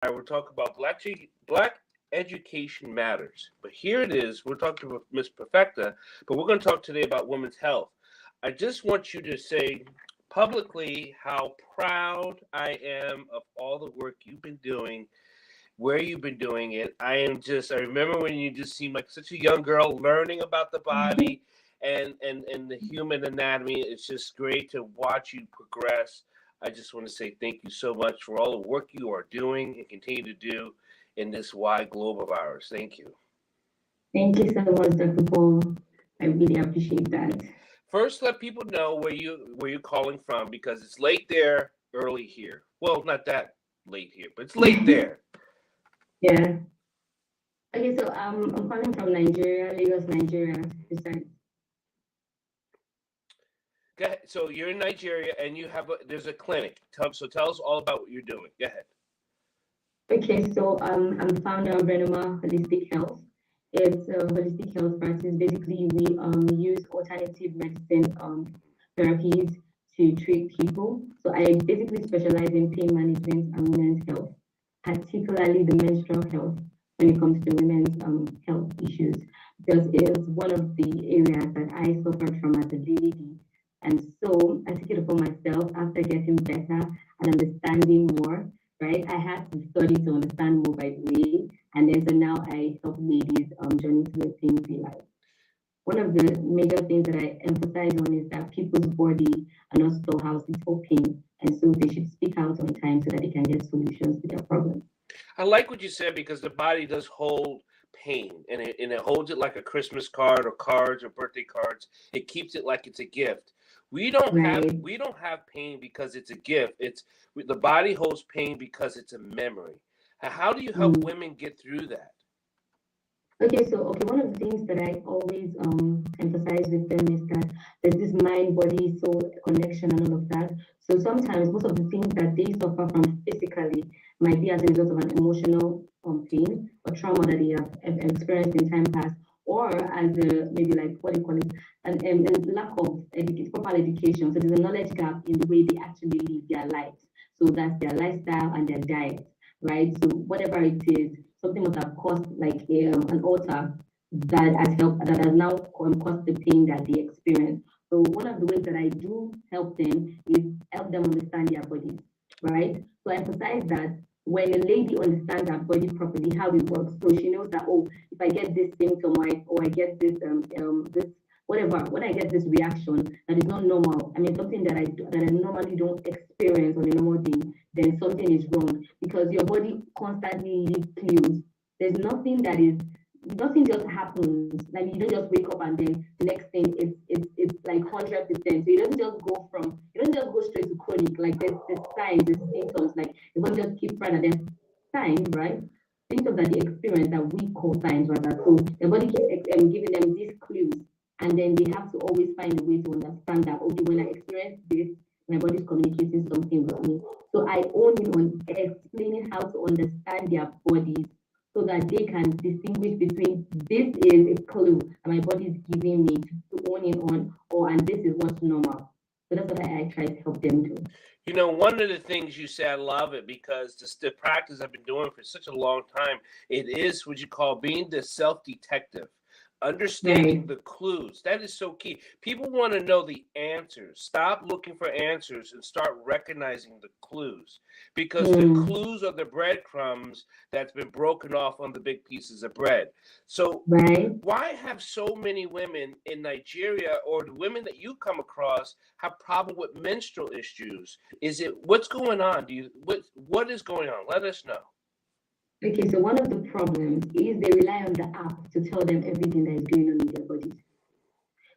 We're talking about Black education matters. But here it is. We're talking to Miss Perfecta, but we're going to talk today about women's health. I just want you to say publicly how proud I am of all the work you've been doing, where you've been doing it. I remember when you just seemed like such a young girl learning about the body and the human anatomy. It's just great to watch you progress. I just want to say thank you so much for all the work you are doing and continue to do in this wide globe of ours. Thank you. Thank you so much, Dr. Paul. I really appreciate that. First, let people know where you're calling from, because it's late there, early here. Well, not that late here, but it's late there. Yeah. Okay, so I'm calling from Nigeria, Lagos, Nigeria. Go ahead. So you're in Nigeria and there's a clinic. Tell us all about what you're doing. Go ahead. Okay, so I'm the founder of Renoma Holistic Health. It's a holistic health practice. Basically, we use alternative medicine therapies to treat people. So I basically specialize in pain management and women's health, particularly the menstrual health when it comes to women's health issues, because it's one of the areas that I suffered from as a lady. And so I took it upon myself after getting better and understanding more, right? I had to study to understand more, by the way. And then so now I help ladies journey to a pain-free life. One of the major things that I emphasize on is that people's body are not storehouses for pain. And so they should speak out on time so that they can get solutions to their problems. I like what you said, because the body does hold pain, and it holds it like a Christmas card or cards or birthday cards. It keeps it like it's a gift. We don't have pain because it's a gift. The body holds pain because it's a memory. How do you help women get through that? Okay, one of the things that I always emphasize with them is that there's this mind, body, soul connection and all of that. So sometimes most of the things that they suffer from physically might be as a result of an emotional pain or trauma that they have experienced in time past, or as maybe like what do you call it, and lack of proper education. So there's a knowledge gap in the way they actually live their lives. So that's their lifestyle and their diet, right? So whatever it is, something must have caused like an alter that has now caused the pain that they experience. So one of the ways that I do help them is help them understand their bodies, right? So I emphasize that when a lady understands her body properly, how it works, so she knows that, oh, if I get this symptom or I get this this whatever, when I get this reaction that is not normal, I mean something that I normally don't experience on a normal day, then something is wrong, because your body constantly leaves clues. There's nothing just happens. Like you don't just wake up and then the next thing it's like 100%. So you don't just go straight to chronic. Like there's signs, there's symptoms. Like you don't just keep trying, and then signs, right? Symptoms that they experience that we call signs, rather. So the body keeps giving them these clues, and then they have to always find a way to understand that, okay, when I experience this, my body's communicating something with me. So I own in on explaining how to understand their bodies, so that they can distinguish between this is a clue that my body is giving me to own in on, and this is what's normal. So that's what I try to help them do. You know, one of the things you say, I love it, because the practice I've been doing for such a long time, it is what you call being the self-detective. Understanding the clues. That is so key. People want to know the answers. Stop looking for answers and start recognizing the clues, because the clues are the breadcrumbs that's been broken off on the big pieces of bread. So why have so many women in Nigeria, or the women that you come across, have problem with menstrual issues? What's going on? What is going on? Let us know. Okay, so one of the problems is they rely on the app to tell them everything that is going on in their bodies.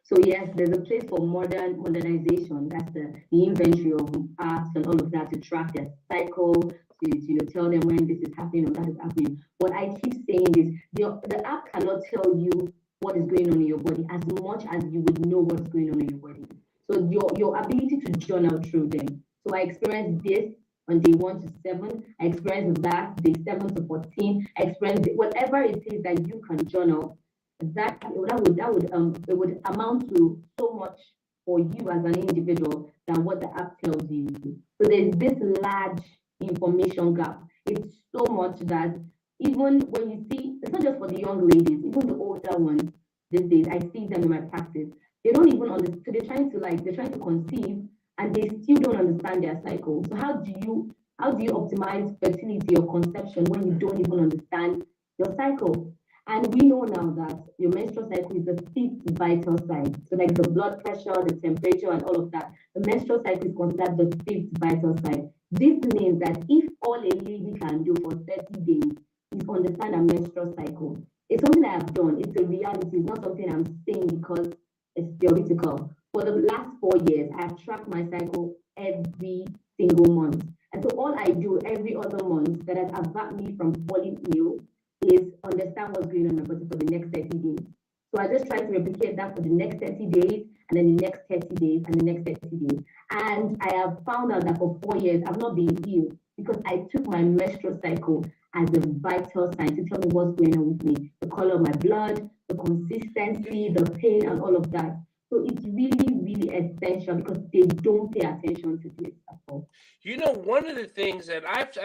So yes, there's a place for modernization. That's the inventory of apps and all of that to track their cycle, to tell them when this is happening or that is happening. What I keep saying is the app cannot tell you what is going on in your body as much as you would know what's going on in your body. So your ability to journal through them. So I experienced this on day 1 to 7, I experienced that day 7 to 14. I experienced whatever it is that you can journal. That would amount to so much for you as an individual than what the app tells you. So there's this large information gap It's so much that even when you see, it's not just for the young ladies, even the older ones these days, I see them in my practice. They don't even understand. So they're trying to conceive, and they still don't understand their cycle. So how do you optimize fertility or conception when you don't even understand your cycle? And we know now that your menstrual cycle is the fifth vital sign. So like the blood pressure, the temperature, and all of that, the menstrual cycle is considered the fifth vital sign. This means that if all a lady can do for 30 days is understand a menstrual cycle, it's something I have done. It's a reality. It's not something I'm saying because it's theoretical. For the last 4 years, I've tracked my cycle every single month. And so all I do every other month that has averted me from falling ill is understand what's going on in my body for the next 30 days. So I just try to replicate that for the next 30 days, and then the next 30 days, and the next 30 days. And I have found out that for 4 years, I've not been ill because I took my menstrual cycle as a vital sign to tell me what's going on with me, the color of my blood, the consistency, the pain, and all of that. So it's really, really essential because they don't pay attention to this at all. You know, one of the things that like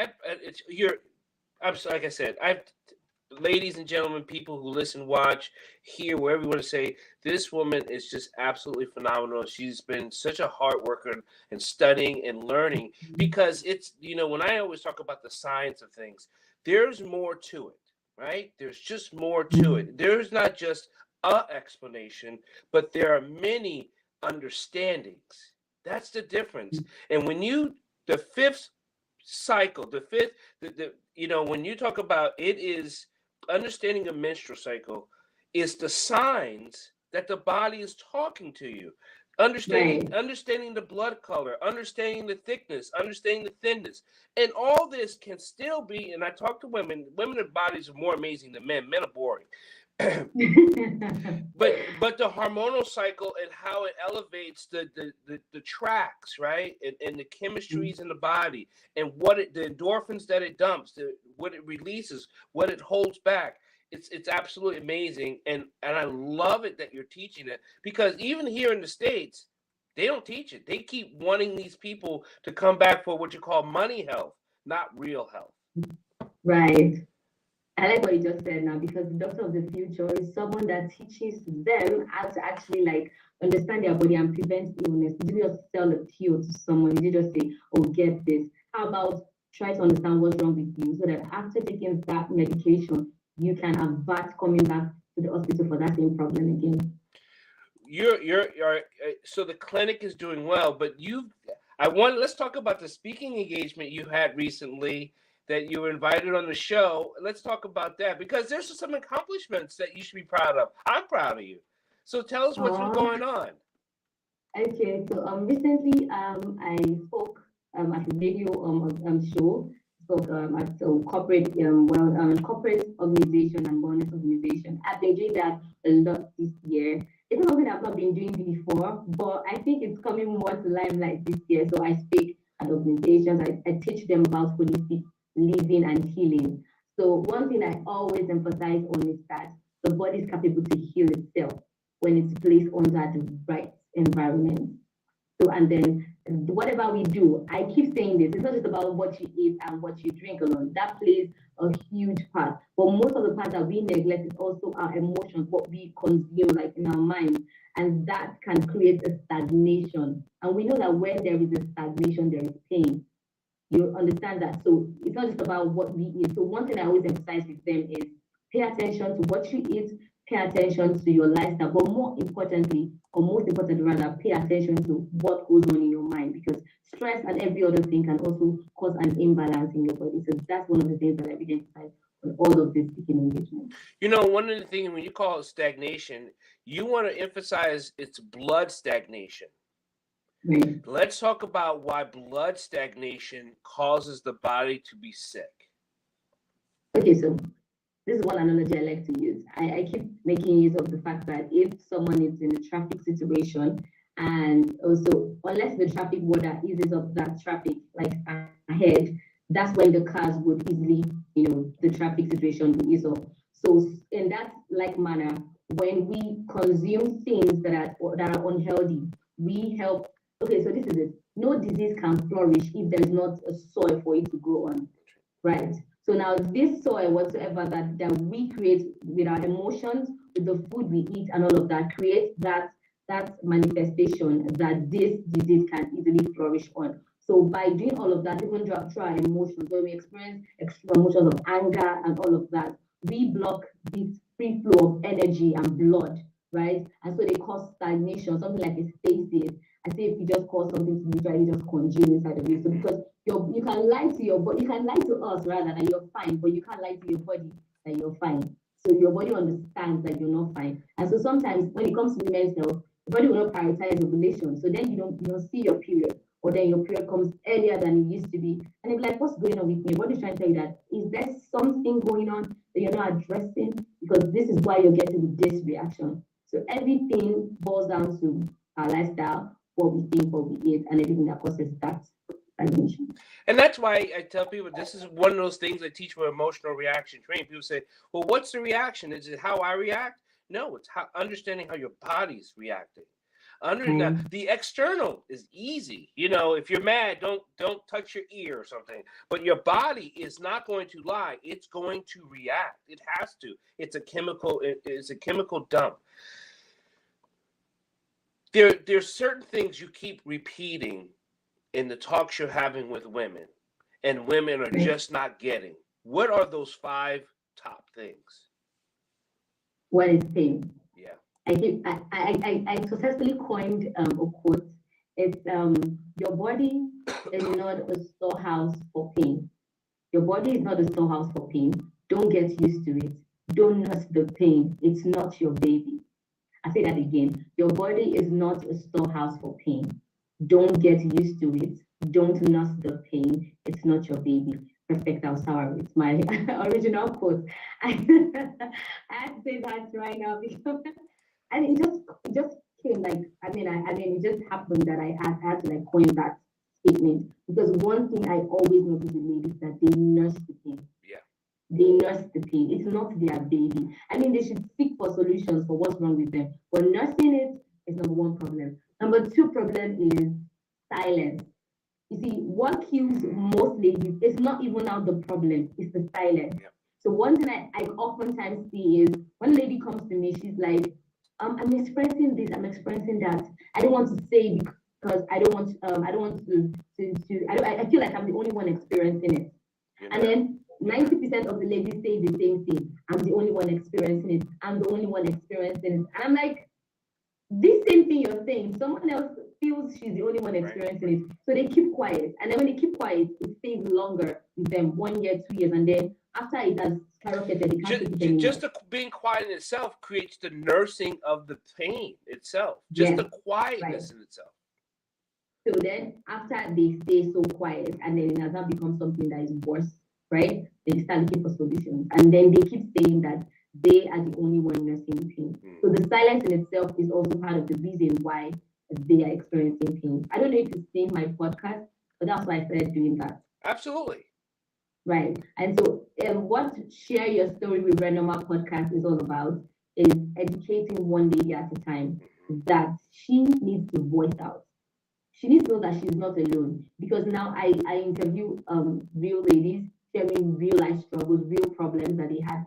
I said, ladies and gentlemen, people who listen, watch, hear, wherever you want to say, this woman is just absolutely phenomenal. She's been such a hard worker and studying and learning because it's, when I always talk about the science of things, there's more to it, right? There's just more to it. There's not just a explanation, but there are many understandings. That's the difference. And the fifth cycle, when you talk about it is understanding a menstrual cycle is the signs that the body is talking to you. Understanding the blood color, understanding the thickness, understanding the thinness. And all this can still be, and I talk to women's bodies are more amazing than men. Men are boring. but the hormonal cycle and how it elevates the tracks, right? And the chemistries in the body and the endorphins that it dumps, what it releases, what it holds back. It's absolutely amazing. And I love it that you're teaching it because even here in the States, they don't teach it. They keep wanting these people to come back for what you call money health, not real health. Right. I like what you just said now because the doctor of the future is someone that teaches them how to actually understand their body and prevent illness. You didn't just sell a pill to someone. You didn't just say, "Oh, get this." How about try to understand what's wrong with you so that after taking that medication, you can avert coming back to the hospital for that same problem again. So the clinic is doing well, but let's talk about the speaking engagement you had recently that you were invited on the show. Let's talk about that because there's some accomplishments that you should be proud of. I'm proud of you. So tell us what's been going on. Okay, so recently I spoke at a radio show. Spoke at a corporate corporate organization and wellness organization. I've been doing that a lot this year. It's not something I've not been doing before, but I think it's coming more to limelight this year. So I speak at organizations. I teach them about holistic living and healing. So one thing I always emphasize on is that the body is capable to heal itself when it's placed under the right environment. So and then whatever we do, I keep saying this, it's not just about what you eat and what you drink alone. That plays a huge part. But most of the part that we neglect is also our emotions, what we consume, like in our mind. And that can create a stagnation. And we know that when there is a stagnation, there is pain. You understand that. So it's not just about what we eat. So one thing I always emphasize with them is pay attention to what you eat, pay attention to your lifestyle, but more importantly, or most importantly rather, pay attention to what goes on in your mind because stress and every other thing can also cause an imbalance in your body. So that's one of the things that I really emphasize on all of this speaking engagement. One of the things when you call it stagnation, you want to emphasize it's blood stagnation. Right. Let's talk about why blood stagnation causes the body to be sick. Okay, so this is one analogy I like to use. I keep making use of the fact that if someone is in a traffic situation and also unless the traffic warden eases up that traffic like ahead, that's when the cars would easily, the traffic situation will ease up. So in that like manner, when we consume things that are unhealthy, we help. Okay, so this is it. No disease can flourish if there is not a soil for it to grow on. right? So now this soil whatsoever that we create with our emotions, with the food we eat and all of that, creates that manifestation that this disease can easily flourish on. So by doing all of that, even through our emotions, when we experience extreme emotions of anger and all of that, we block this free flow of energy and blood, right? And so they cause stagnation, something like a stasis. I say if you just cause something to literally just congeal inside of you. So because you can lie to your body, you can lie to us rather that you're fine, but you can't lie to your body that you're fine. So your body understands that you're not fine. And so sometimes when it comes to women's health, the body will not prioritize ovulation. So then you don't see your period, or then your period comes earlier than it used to be. And you're like, what's going on with me? What is trying to tell you that? Is there something going on that you're not addressing? Because this is why you're getting this reaction. So everything boils down to our lifestyle, what we think, what we eat, and everything that causes that stagnation. And that's why I tell people this is one of those things I teach with emotional reaction training. People say, well, what's the reaction? Is it how I react? No, it's how understanding how your body's reacting. The external is easy. If you're mad, don't touch your ear or something. But your body is not going to lie. It's going to react. It has to. It's a chemical dump. There's certain things you keep repeating in the talks you're having with women, and women are just not getting. What are those 5 top things? What is pain? Yeah. I successfully coined a quote. It's your body is not a storehouse for pain. Your body is not a storehouse for pain. Don't get used to it. Don't nurse the pain. It's not your baby. I say that again. Your body is not a storehouse for pain. Don't get used to it. Don't nurse the pain. It's not your baby. Perfecta Osawaru. It's my original quote. I have to say that right now because and it just came like I mean it just happened that I had to like coin that statement because one thing I always notice with ladies that they nurse the pain. Yeah. They nurse the pain. It's not their baby. I mean, they should seek for solutions for what's wrong with them. But nursing it is number one problem. Number two problem is silence. You see, what kills most ladies is not even now the problem, it's the silence. Yeah. So one thing I oftentimes see is when a lady comes to me, she's like, I'm expressing this, I'm expressing that. I don't want to say because I don't want I feel like I'm the only one experiencing it. And then 90% of the ladies say the same thing. I'm the only one experiencing it. I'm the only one experiencing it. And I'm like, this same thing you're saying, someone else feels she's the only one experiencing it. So they keep quiet. And then when they keep quiet, it stays longer with them 1 year, 2 years. And then after it has skyrocketed, they can't take it anymore. Just the being quiet in itself creates the nursing of the pain itself. Just the quietness in itself. So then after they stay so quiet and then it has now become something that is worse, right? They start looking for solutions. And then they keep saying that they are the only one nursing pain. So the silence in itself is also part of the reason why they are experiencing pain. I don't know if you've seen my podcast, but that's why I started doing that. Absolutely. Right. And so what Share Your Story with Renoma podcast is all about is educating one lady at a time that she needs to voice out. She needs to know that she's not alone because now I interview real ladies sharing real life struggles, real problems that they have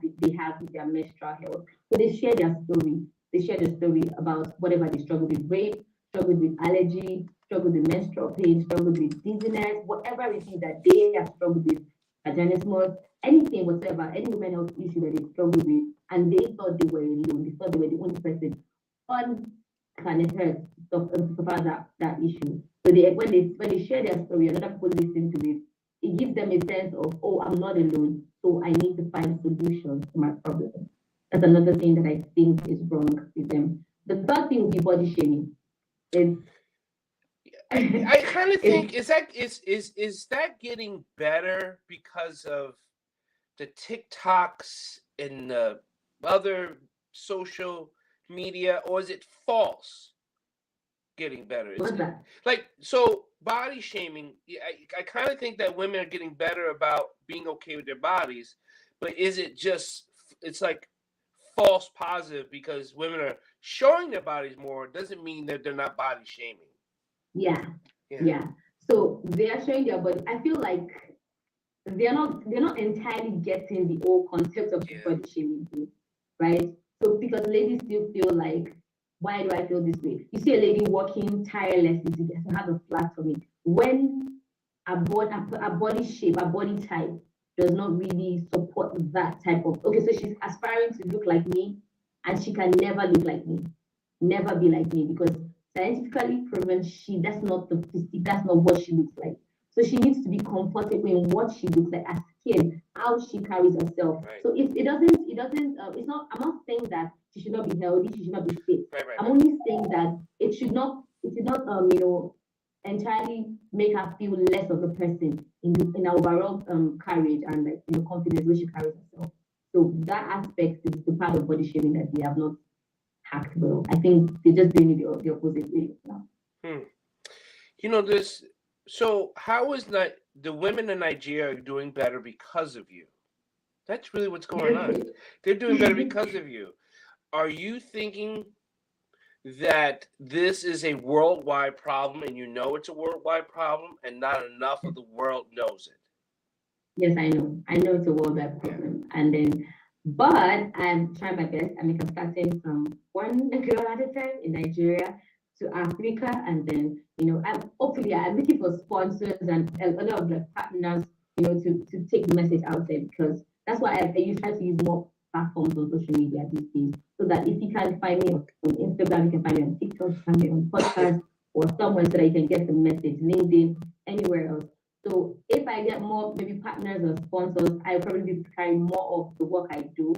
with their menstrual health. So they share their story. They share their story about whatever they struggle with rape, struggle with allergy, struggle with menstrual pain, struggle with dizziness, whatever it is that they have struggled with, vaginismus, anything whatsoever, any women health issue that they struggle with, and they thought they were alone. They thought they were the only person on planet Earth to suffer that issue. So when they share their story, another people listen to it. It gives them a sense of, oh, I'm not alone, so I need to find solutions to my problem. That's another thing that I think is wrong with them. The third thing would be body shaming. I kind of think is that getting better because of the TikToks and the other social media, or is it false getting better? What's that? Like, so body shaming, I kind of think that women are getting better about being okay with their bodies, but is it just, it's like false positive because women are showing their bodies more, doesn't mean that they're not body shaming. Yeah. So they are showing their body. I feel like they're not entirely getting the whole concept of the body shaming thing, right? So because ladies still feel like, why do I feel this way? You see a lady working tirelessly to have a flat tummy when a body shape, a body type does not really support that type of. Okay, so she's aspiring to look like me, and she can never look like me, never be like me, because scientifically proven that's not the physique, that's not what she looks like. So she needs to be comfortable in what she looks like, her skin, how she carries herself. Right. So it doesn't, it's not, I'm not saying that she should not be healthy, she should not be fit. Right. I'm only saying that it should not, entirely make her feel less of a person in her overall courage and confidence which she carries herself. So that aspect is the part of body shaming that they have not hacked well. I think they're just doing it the opposite way now. This. So how is that the women in Nigeria are doing better because of you? That's really what's going on. They're doing better because of you. Are you thinking that this is a worldwide problem, and it's a worldwide problem, and not enough of the world knows it? Yes, I know. I know it's a worldwide problem, but I'm trying my best. I'm starting from one girl at a time in Nigeria to Africa, and then I'm looking for sponsors and a lot of partners, to take the message out there, because that's why I try to use more platforms on social media these days, so that if you can find me on Instagram, you can find me on TikTok, you can find me on podcast or somewhere, so that you can get the message, LinkedIn, anywhere else. So if I get more maybe partners or sponsors, I'll probably be carrying more of the work I do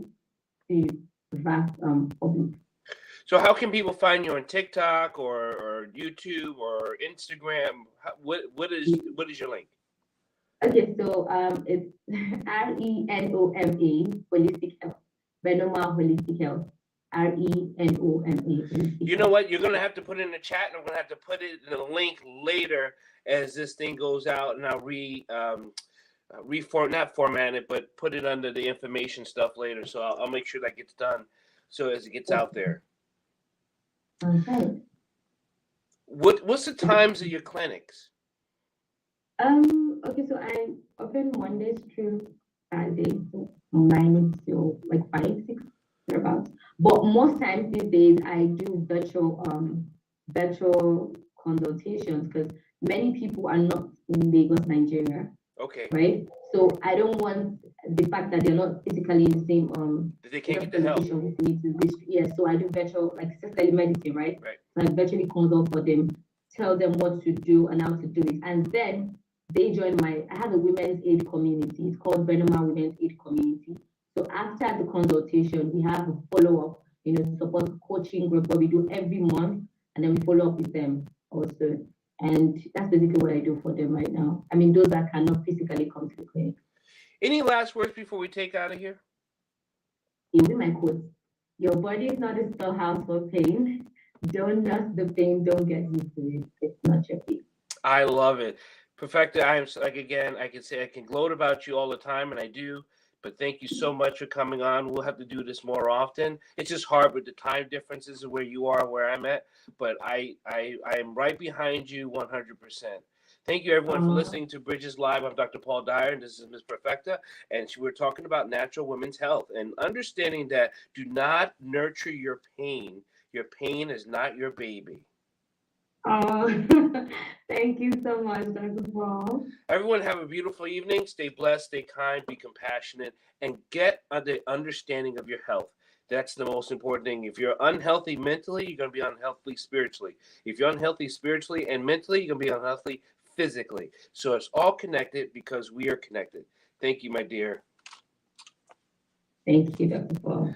to vast public. So how can people find you on TikTok or YouTube or Instagram? What is your link? Okay, so it's RENOMA Holistic Health, Renoma Holistic Health, RENOMA. You know what? You're gonna have to put it in the chat, and I'm gonna have to put it in a link later as this thing goes out, and I'll not format it, but put it under the information stuff later. So I'll make sure that gets done, so as it gets out there. Okay. What's the times of your clinics? Okay, so I open Mondays through Saturdays, so 9 to 5, 6, thereabouts. But most times these days I do virtual consultations, because many people are not in Lagos, Nigeria. Okay. Right? So I don't want the fact that they're not physically in the same that they can't get the help. with me yes, so I do virtual, like telemedicine, right? Right. So I virtually consult for them, tell them what to do and how to do it. And then they join I have a women's aid community. It's called Benoma Women's Aid Community. So after the consultation, we have a follow-up, support coaching group where we do every month, and then we follow up with them also. And that's basically what I do for them right now. I mean, those that cannot physically come to the clinic. Any last words before we take out of here? It'll be my quote. Your body is not a storehouse for pain. Don't nurse the pain. Don't get used to it. It's not your pain. I love it. Perfecta, I can say I can gloat about you all the time, and I do. But thank you so much for coming on. We'll have to do this more often. It's just hard with the time differences of where you are and where I'm at. But I am right behind you 100%. Thank you, everyone, for listening to Bridges Live. I'm Dr. Paul Dyer, and this is Ms. Perfecta. And we're talking about natural women's health and understanding that do not nurture your pain. Your pain is not your baby. Oh, thank you so much, Dr. Paul. Everyone have a beautiful evening. Stay blessed, stay kind, be compassionate, and get the understanding of your health. That's the most important thing. If you're unhealthy mentally, you're going to be unhealthy spiritually. If you're unhealthy spiritually and mentally, you're going to be unhealthy physically. So it's all connected because we are connected. Thank you, my dear. Thank you, Dr. Paul.